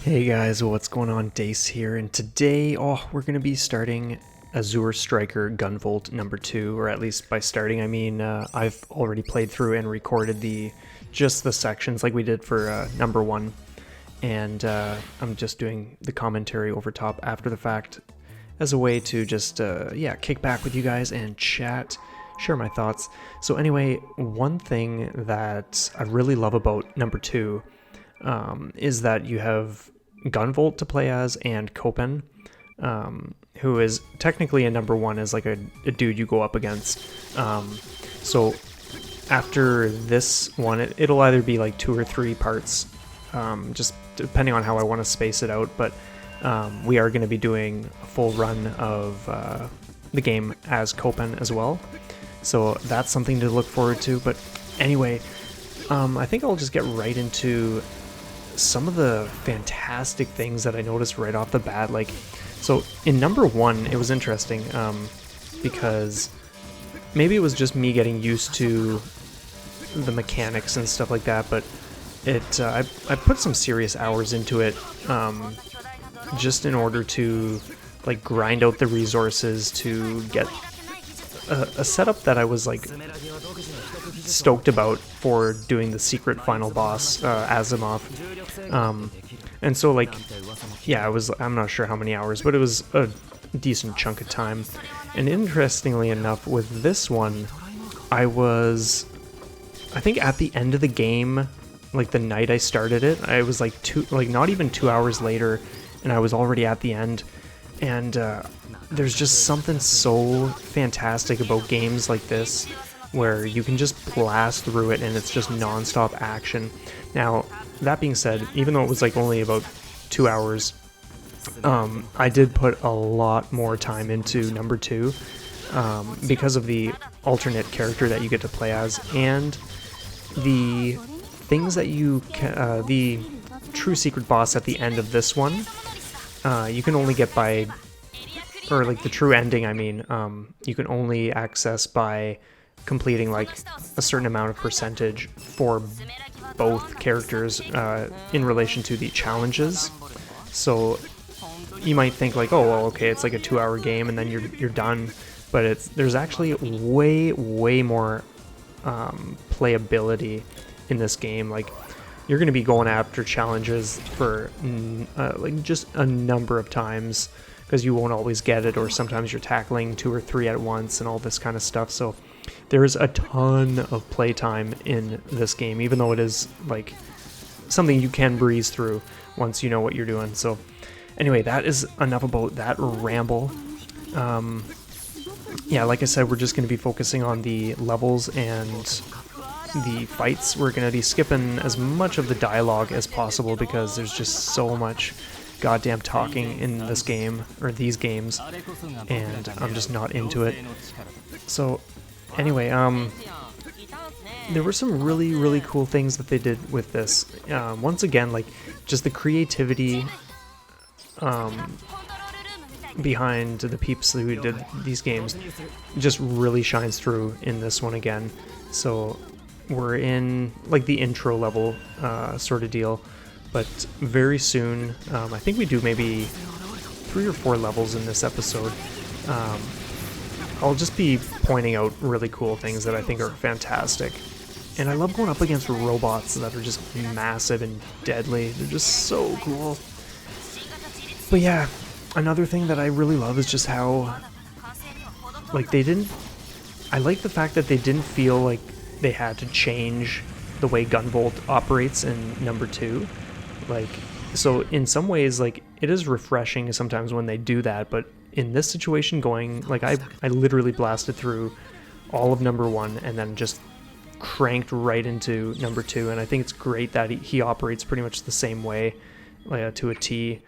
Hey guys, what's going on? Dace here, and today, we're going to be starting Azure Striker Gunvolt number 2, or at least by starting, I mean, I've already played through and recorded just the sections like we did for number 1, and I'm just doing the commentary over top after the fact as a way to just, kick back with you guys and chat, share my thoughts. So anyway, one thing that I really love about number 2 is that you have Gunvolt to play as and Copen, who is technically a number 1 as like a dude you go up against. So after this one, it'll either be like 2 or 3 parts, just depending on how I want to space it out, but we are going to be doing a full run of the game as Copen as well. So that's something to look forward to. But anyway, I think I'll just get right into some of the fantastic things that I noticed right off the bat. Like, so in number 1, it was interesting because maybe it was just me getting used to the mechanics and stuff like that, but I put some serious hours into it just in order to like grind out the resources to get a setup that I was like stoked about for doing the secret final boss, Asimov. And so like, yeah, I'm not sure how many hours, but it was a decent chunk of time. And interestingly enough, with this one, I think at the end of the game, like the night I started it, I was like not even 2 hours later, and I was already at the end. And there's just something so fantastic about games like this where you can just blast through it and it's just non-stop action. Now, that being said, even though it was like only about 2 hours, I did put a lot more time into number 2 because of the alternate character that you get to play as and the things that the true secret boss at the end of this one, you can only get by, or like the true ending, I mean, you can only access by completing like a certain amount of percentage for both characters in relation to the challenges. So you might think like, oh well, okay, it's like a 2-hour game and then you're done, but there's actually way more playability in this game. Like, you're going to be going after challenges for like just a number of times because you won't always get it, or sometimes you're tackling 2 or 3 at once and all this kind of stuff. So there's a ton of playtime in this game, even though it is like something you can breeze through once you know what you're doing. So anyway, that is enough about that ramble. Yeah, like I said, we're just going to be focusing on the levels and the fights. We're going to be skipping as much of the dialogue as possible because there's just so much goddamn talking in this game, or these games, and I'm just not into it. So anyway, there were some really cool things that they did with this. Once again, like, just the creativity behind the peeps who did these games just really shines through in this one again. So we're in like the intro level sort of deal, but very soon, I think we do maybe 3 or 4 levels in this episode. I'll just be pointing out really cool things that I think are fantastic. And I love going up against robots that are just massive and deadly. They're just so cool. But yeah, another thing that I really love is just how, like, I like the fact that they didn't feel like they had to change the way Gunvolt operates in number 2. Like, so in some ways, like, it is refreshing sometimes when they do that, but in this situation, I literally blasted through all of number 1 and then just cranked right into number 2, and I think it's great that he operates pretty much the same way, to a T,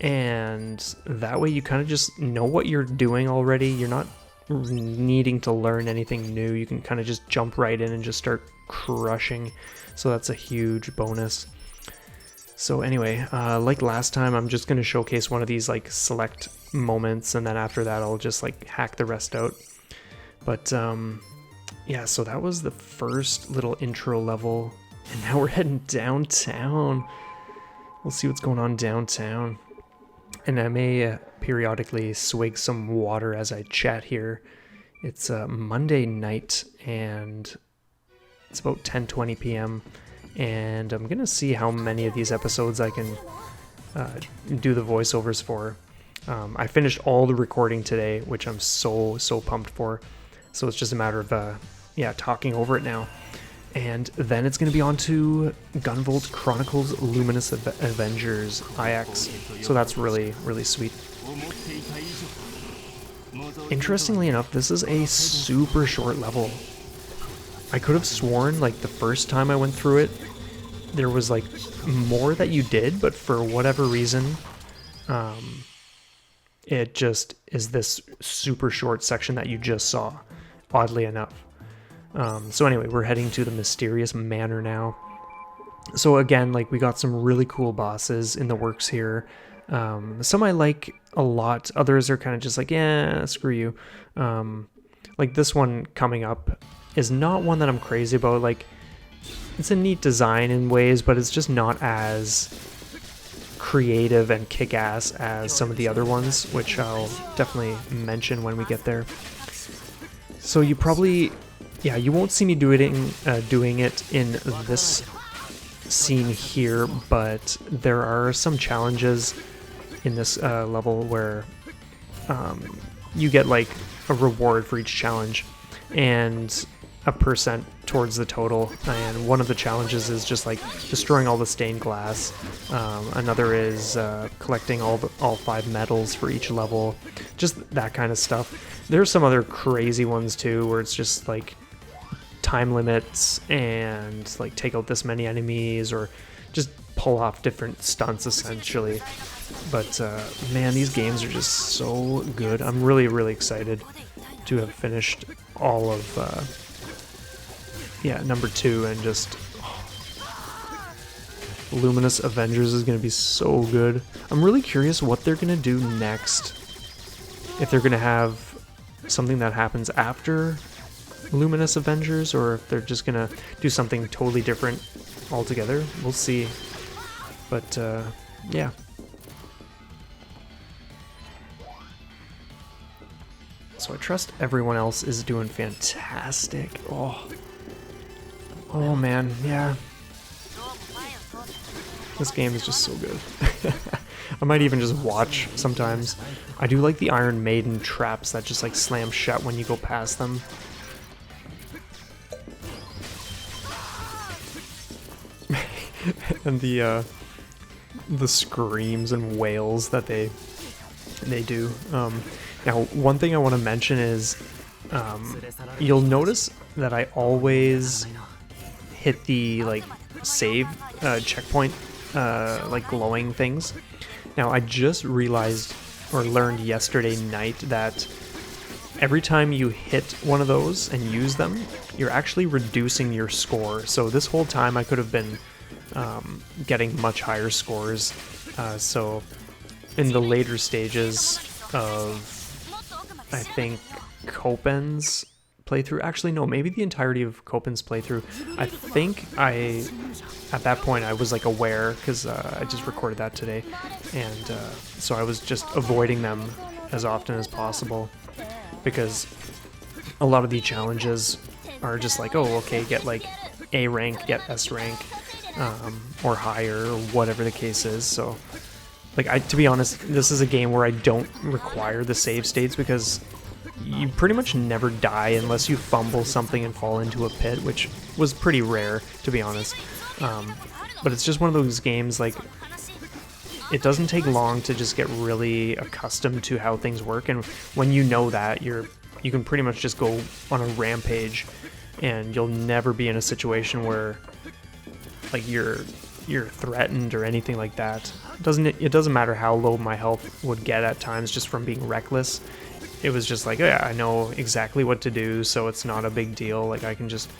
and that way you kind of just know what you're doing already. You're not needing to learn anything new. You can kind of just jump right in and just start crushing, so that's a huge bonus. So anyway, like last time, I'm just going to showcase one of these like select moments, and then after that I'll just like hack the rest out. But yeah, so that was the first little intro level, and now we're heading downtown. We'll see what's going on downtown. And I may periodically swig some water as I chat here. It's Monday night, and it's about 10:20 p.m. And I'm gonna see how many of these episodes I can do the voiceovers for. I finished all the recording today, which I'm so pumped for. So it's just a matter of talking over it now. And then it's going to be on to Gunvolt Chronicles Luminous Avengers IX. So that's really sweet. Interestingly enough, this is a super short level. I could have sworn, like, the first time I went through it, there was, like, more that you did, but for whatever reason, it just is this super short section that you just saw, oddly enough. So anyway, we're heading to the Mysterious Manor now. So again, like, we got some really cool bosses in the works here. Some I like a lot, others are kind of just like, yeah, screw you. Like this one coming up is not one that I'm crazy about. Like, it's a neat design in ways, but it's just not as creative and kick-ass as some of the other ones, which I'll definitely mention when we get there. So you probably... yeah, you won't see me doing it in this scene here, but there are some challenges in this level where you get like a reward for each challenge and a percent towards the total. And one of the challenges is just like destroying all the stained glass. Another is collecting all 5 medals for each level. Just that kind of stuff. There's some other crazy ones too, where it's just like time limits and like take out this many enemies or just pull off different stunts essentially. But man, these games are just so good. I'm really excited to have finished all of number 2, and just Luminous Avengers is going to be so good. I'm really curious what they're going to do next. If they're going to have something that happens after Luminous Avengers, or if they're just gonna do something totally different altogether. We'll see. But yeah. So I trust everyone else is doing fantastic. Oh man, yeah. This game is just so good. I might even just watch sometimes. I do like the Iron Maiden traps that just like slam shut when you go past them. And the screams and wails that they do. Now, one thing I want to mention is you'll notice that I always hit the like save checkpoint like glowing things. Now, I just realized or learned yesterday night that every time you hit one of those and use them, you're actually reducing your score. So this whole time I could have been getting much higher scores. So in the later stages of, I think, Copen's playthrough, actually no, maybe the entirety of Copen's playthrough, I think at that point I was like aware, because I just recorded that today, and so I was just avoiding them as often as possible, because a lot of the challenges are just like, oh, okay, get like A rank, get S rank, or higher, or whatever the case is. So, like, to be honest, this is a game where I don't require the save states, because you pretty much never die unless you fumble something and fall into a pit, which was pretty rare, to be honest. But it's just one of those games, like, it doesn't take long to just get really accustomed to how things work, and when you know that, you can pretty much just go on a rampage, and you'll never be in a situation where like you're threatened or anything like that. It doesn't matter how low my health would get at times just from being reckless. It was just like, oh yeah, I know exactly what to do, so it's not a big deal. Like, I can just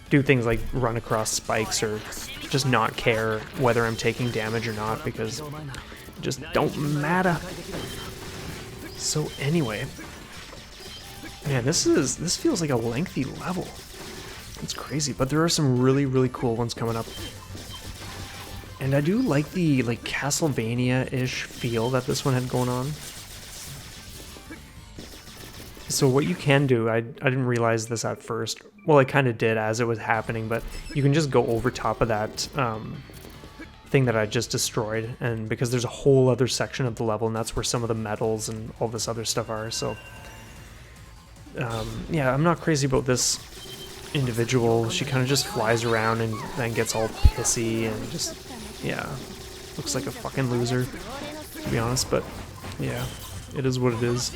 do things like run across spikes or just not care whether I'm taking damage or not, because it just don't matter. So anyway, man, this feels like a lengthy level. It's crazy, but there are some really cool ones coming up. And I do like the like Castlevania-ish feel that this one had going on. So what you can do, I didn't realize this at first. Well, I kind of did as it was happening, but you can just go over top of that thing that I just destroyed, and because there's a whole other section of the level, and that's where some of the medals and all this other stuff are. So yeah, I'm not crazy about this individual. She kind of just flies around and then gets all pissy and just, yeah, looks like a fucking loser, to be honest, but yeah, it is what it is.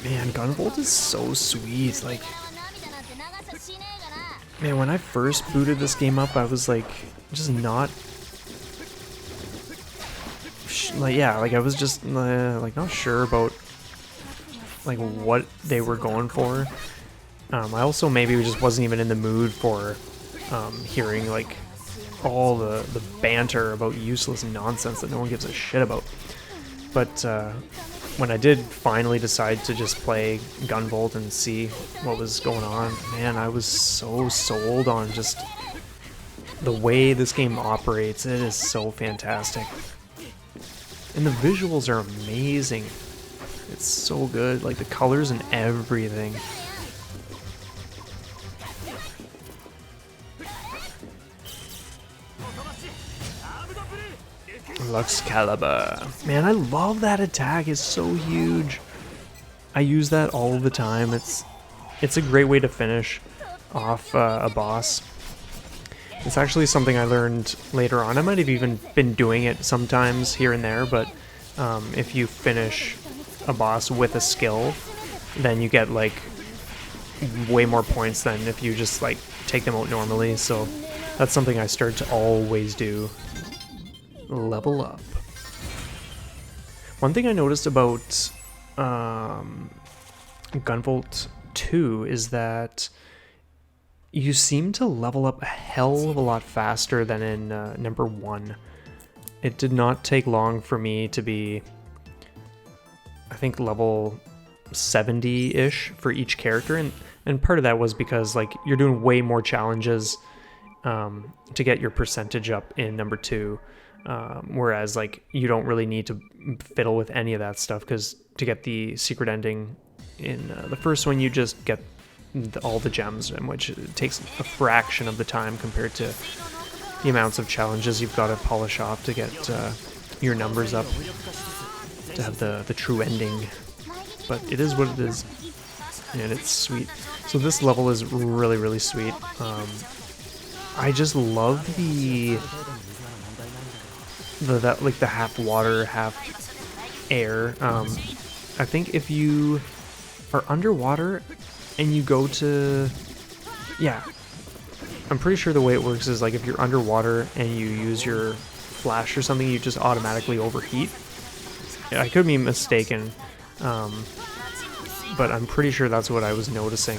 Man, Gunvolt is so sweet. Like, man, when I first booted this game up, I was like, just not, like, yeah, like I was just like not sure about like what they were going for. I also maybe just wasn't even in the mood for hearing like all the banter about useless nonsense that no one gives a shit about. But when I did finally decide to just play Gunvolt and see what was going on, man, I was so sold on just the way this game operates. It is so fantastic. And the visuals are amazing. It's so good, like the colors and everything. Luxcalibur. Man, I love that attack. It's so huge. I use that all the time. It's a great way to finish off a boss. It's actually something I learned later on. I might have even been doing it sometimes here and there, but if you finish a boss with a skill, then you get like way more points than if you just like take them out normally. So that's something I started to always do. Level up. One thing I noticed about Gunvolt 2 is that you seem to level up a hell of a lot faster than in number 1. It did not take long for me to be, I think, level 70-ish for each character, and part of that was because like you're doing way more challenges to get your percentage up in number 2. Whereas like you don't really need to fiddle with any of that stuff, because to get the secret ending in the first one, you just get all the gems, in which it takes a fraction of the time compared to the amounts of challenges you've got to polish off to get your numbers up to have the true ending. But it is what it is, and it's sweet. So this level is really, really sweet. I just love that like the half water, half air. I think if you are underwater and you go to, yeah, I'm pretty sure the way it works is like if you're underwater and you use your flash or something, you just automatically overheat. Yeah, I could be mistaken, but I'm pretty sure that's what I was noticing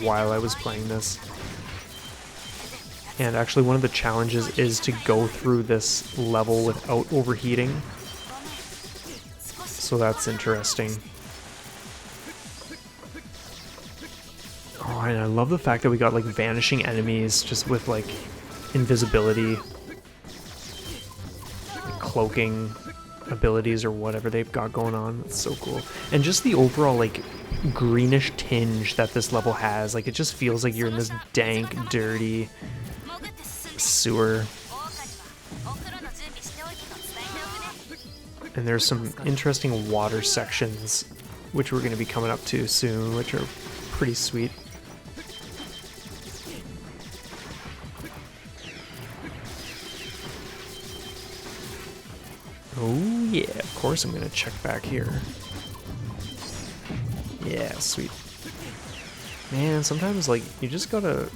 while I was playing this. And actually one of the challenges is to go through this level without overheating. So that's interesting. Oh, and I love the fact that we got like vanishing enemies just with like invisibility, like cloaking abilities or whatever they've got going on. It's so cool. And just the overall like greenish tinge that this level has. Like it just feels like you're in this dank, dirty sewer. And there's some interesting water sections which we're going to be coming up to soon, which are pretty sweet. Oh yeah, of course I'm going to check back here. Yeah, sweet. Man, sometimes like you just gotta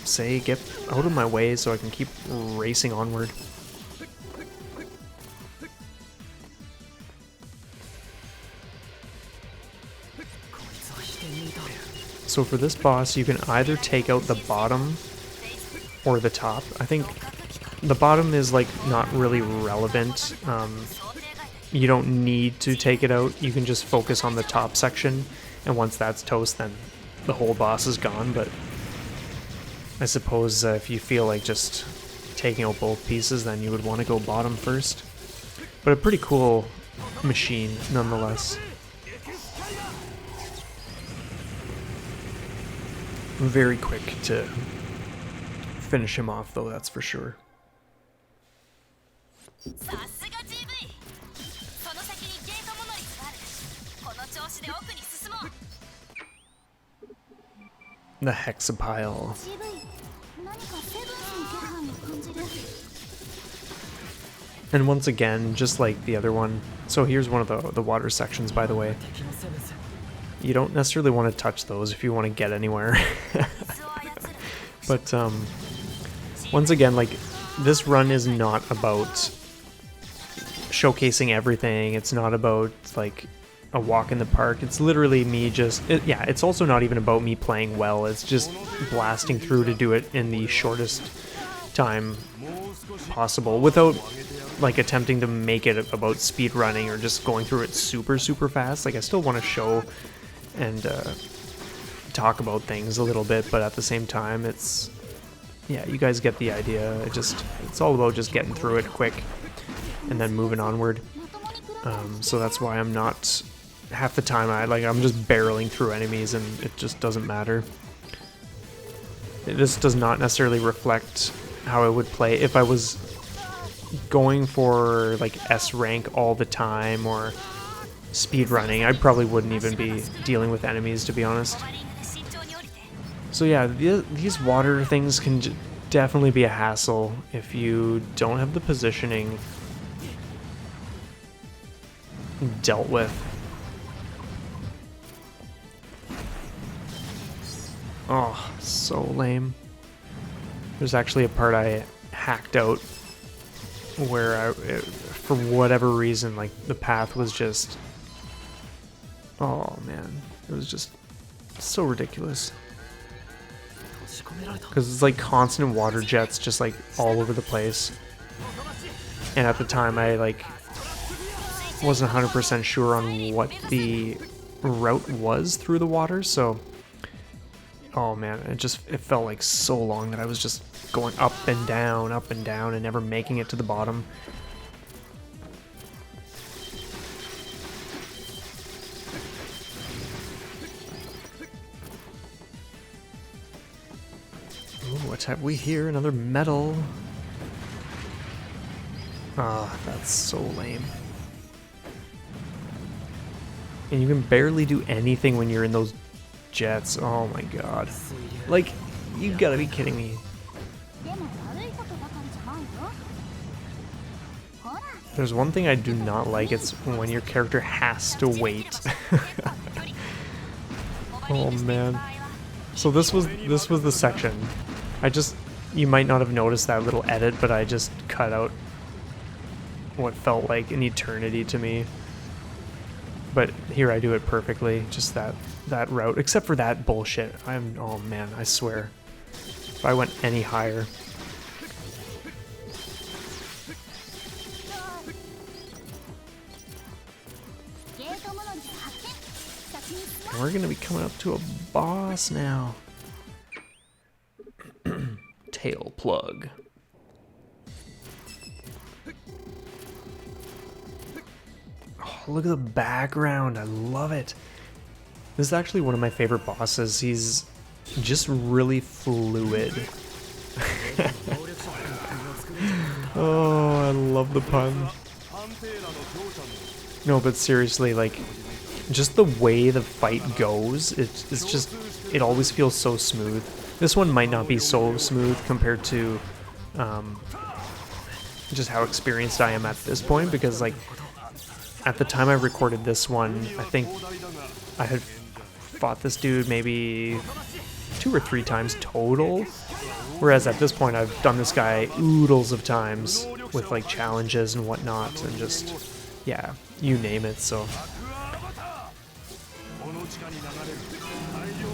say, get out of my way so I can keep racing onward. So for this boss, you can either take out the bottom or the top. I think the bottom is like not really relevant. You don't need to take it out. You can just focus on the top section, and once that's toast, then the whole boss is gone. But I suppose if you feel like just taking out both pieces, then you would want to go bottom first. But a pretty cool machine nonetheless. Very quick to finish him off though, that's for sure. The hexapile. And once again, just like the other one, so here's one of the water sections, by the way. You don't necessarily want to touch those if you want to get anywhere. But once again, like, this run is not about showcasing everything. It's not about like a walk in the park. It's literally me just yeah, it's also not even about me playing well. It's just blasting through to do it in the shortest time possible without like attempting to make it about speed running or just going through it super fast. Like, I still want to show and talk about things a little bit, but at the same time, it's, yeah, you guys get the idea. It's all about just getting through it quick and then moving onward. So that's why I'm not, half the time I'm just barreling through enemies and it just doesn't matter. This does not necessarily reflect how I would play if I was going for like S rank all the time or speed running. I probably wouldn't even be dealing with enemies, to be honest. So yeah, these water things can definitely be a hassle if you don't have the positioning dealt with. Oh, so lame. There's actually a part I hacked out where for whatever reason, like, the path was just, oh man, it was just so ridiculous. Because it's like constant water jets just like all over the place. And at the time I like wasn't 100% sure on what the route was through the water, so oh man, it felt like so long that I was just going up and down and never making it to the bottom. Ooh, what have we here? Another medal. Ah, that's so lame. And you can barely do anything when you're in those jets. Oh my god. Like, you gotta be kidding me. There's one thing I do not like, it's when your character has to wait. Oh man. So this was the section. You might not have noticed that little edit, but I just cut out what felt like an eternity to me. But here I do it perfectly, just that route, except for that bullshit. Oh man, I swear. If I went any higher. And we're gonna be coming up to a boss now. Tail plug. Oh, look at the background. I love it. This is actually one of my favorite bosses. He's just really fluid. Oh, I love the pun. No, but seriously, like, just the way the fight goes, it always feels so smooth. This one might not be so smooth compared to just how experienced I am at this point, because like at the time I recorded this one, I think I had fought this dude maybe 2 or 3 times total, whereas at this point I've done this guy oodles of times with like challenges and whatnot, and just, yeah, you name it. So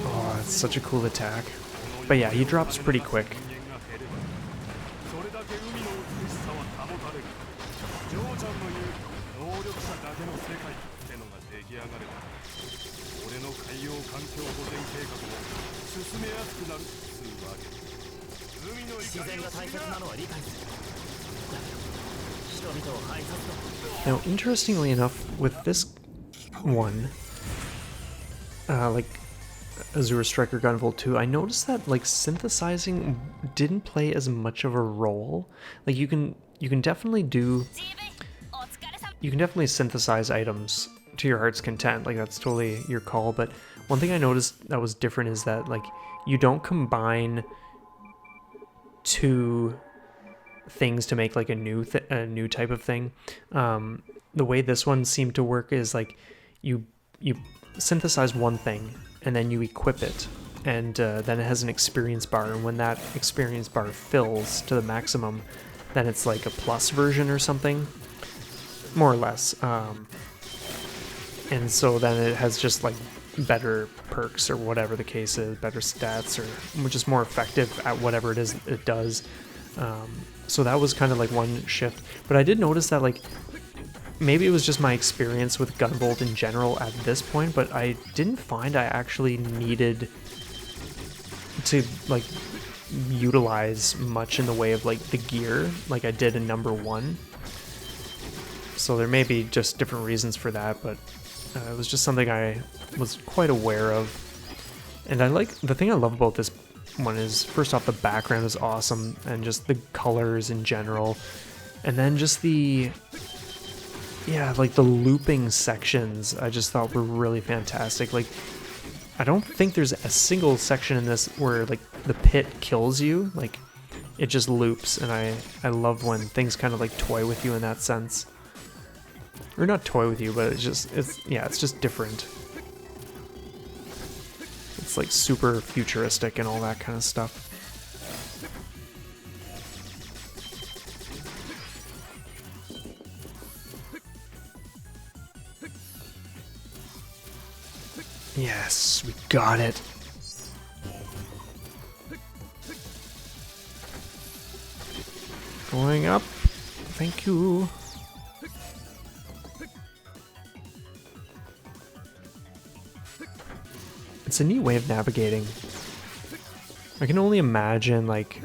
oh, it's such a cool attack. But yeah, he drops pretty quick. Now, interestingly enough, with this one, like Azure Striker Gunvolt 2, I noticed that like synthesizing didn't play as much of a role. Like you can definitely synthesize items to your heart's content. Like that's totally your call. But one thing I noticed that was different is that like you don't combine two things to make like a new type of thing. The way this one seemed to work is like you synthesize one thing and then you equip it, and then it has an experience bar, and when that experience bar fills to the maximum, then it's like a plus version or something, more or less. And so then it has just like better perks or whatever the case is, better stats, or just more effective at whatever it is it does. So that was kind of like one shift. But I did notice that like maybe it was just my experience with Gunvolt in general at this point, but I didn't find I actually needed to like utilize much in the way of like the gear like I did in number 1. So there may be just different reasons for that, but it was just something I was quite aware of. And I like, the thing I love about this one is, first off, the background is awesome, and just the colors in general, and then just the, yeah, like the looping sections I just thought were really fantastic. Like I don't think there's a single section in this where like the pit kills you. Like it just loops, and I love when things kind of like toy with you in that sense. Or not toy with you, but it's just different. It's like super futuristic and all that kind of stuff. Yes, we got it. Going up. Thank you. It's a neat way of navigating. I can only imagine, like,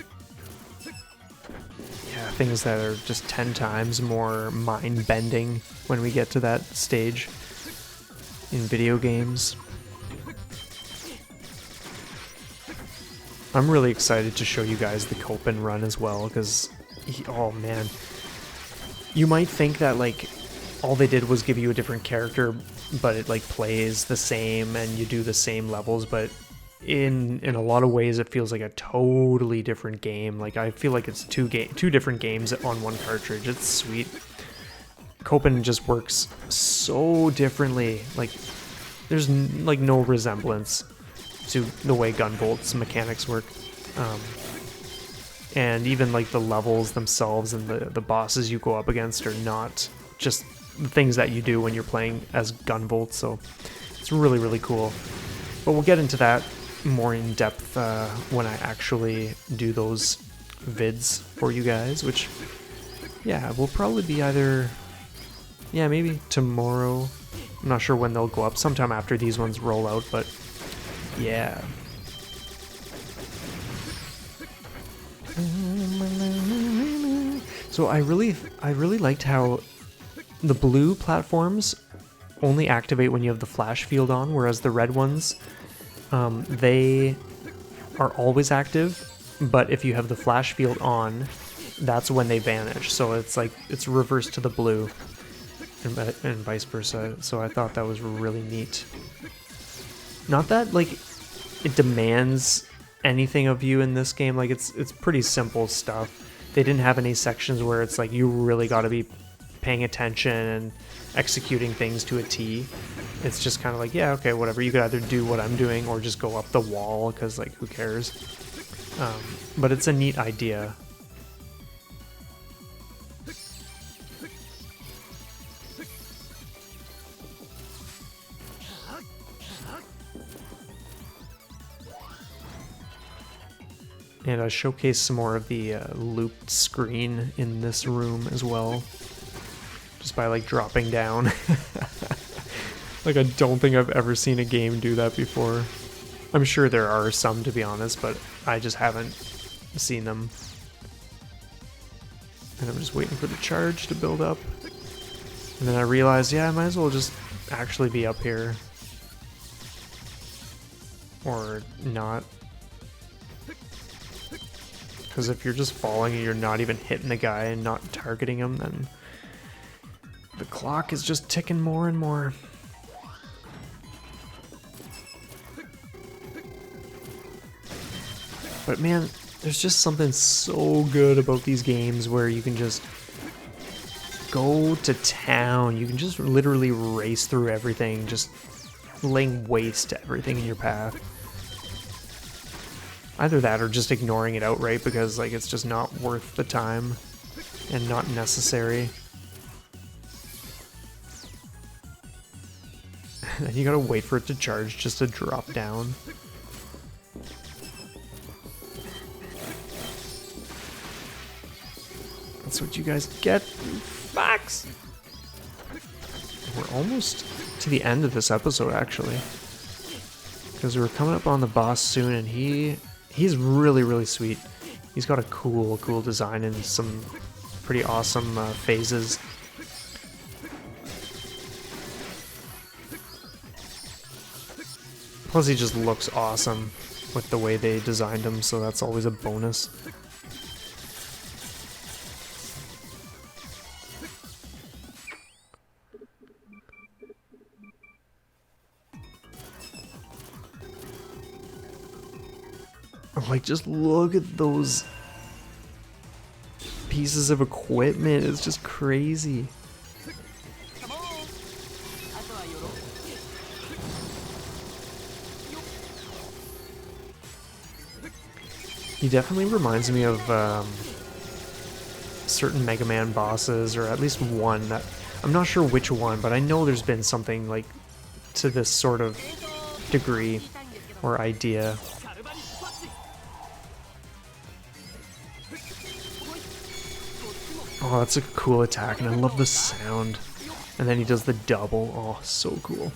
yeah, things that are just 10 times more mind-bending when we get to that stage in video games. I'm really excited to show you guys the Copen run as well, because, oh man, you might think that, like, all they did was give you a different character, but it like plays the same and you do the same levels, but in a lot of ways it feels like a totally different game. Like I feel like it's two different games on one cartridge. It's sweet. Copen just works so differently. Like there's like no resemblance to the way Gunvolt's mechanics work. And even like the levels themselves and the bosses you go up against are not just the things that you do when you're playing as Gunvolt, so it's really, really cool. But we'll get into that more in depth when I actually do those vids for you guys, which, yeah, will probably be either, yeah, maybe tomorrow. I'm not sure when they'll go up, sometime after these ones roll out, but yeah. So I really liked how the blue platforms only activate when you have the flash field on, whereas the red ones, they are always active, but if you have the flash field on, that's when they vanish. So it's like, it's reversed to the blue, and vice versa. So I thought that was really neat. Not that, like, it demands anything of you in this game. Like, it's pretty simple stuff. They didn't have any sections where it's like, you really got to be paying attention and executing things to a T. It's just kind of like, yeah, okay, whatever. You could either do what I'm doing or just go up the wall, because, like, who cares? But it's a neat idea. And I showcase some more of the looped screen in this room as well. just by like dropping down. Like, I don't think I've ever seen a game do that before. I'm sure there are some, to be honest, but I just haven't seen them. And I'm just waiting for the charge to build up. And then I realized, yeah, I might as well just actually be up here. Or not. Because if you're just falling and you're not even hitting the guy and not targeting him, then the clock is just ticking more and more. But man, there's just something so good about these games where you can just go to town. You can just literally race through everything, just laying waste to everything in your path. Either that or just ignoring it outright because like it's just not worth the time and not necessary. And you gotta wait for it to charge just to drop down. That's what you guys get, you fucks! We're almost to the end of this episode, actually. Because we're coming up on the boss soon, and he's really, really sweet. He's got a cool design and some pretty awesome phases. Plus, he just looks awesome with the way they designed him, so that's always a bonus. Like, just look at those pieces of equipment. It's just crazy. He definitely reminds me of certain Mega Man bosses, or at least one that I'm not sure which one, but I know there's been something like to this sort of degree or idea. Oh, that's a cool attack, and I love the sound. And then he does the double. Oh, so cool.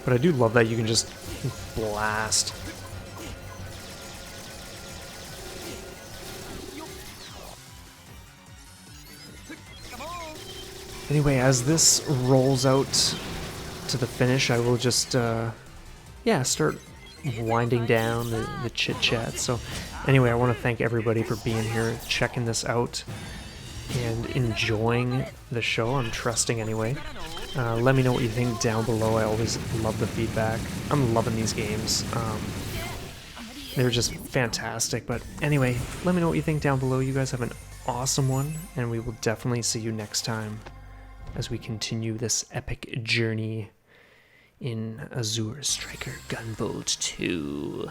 But I do love that you can just blast. Anyway, as this rolls out to the finish, I will just, yeah, start winding down the chit-chat. So anyway, I want to thank everybody for being here, checking this out, and enjoying the show. I'm trusting anyway. Let me know what you think down below. I always love the feedback. I'm loving these games. They're just fantastic. But anyway, let me know what you think down below. You guys have an awesome one, and we will definitely see you next time as we continue this epic journey in Azure Striker Gunvolt 2.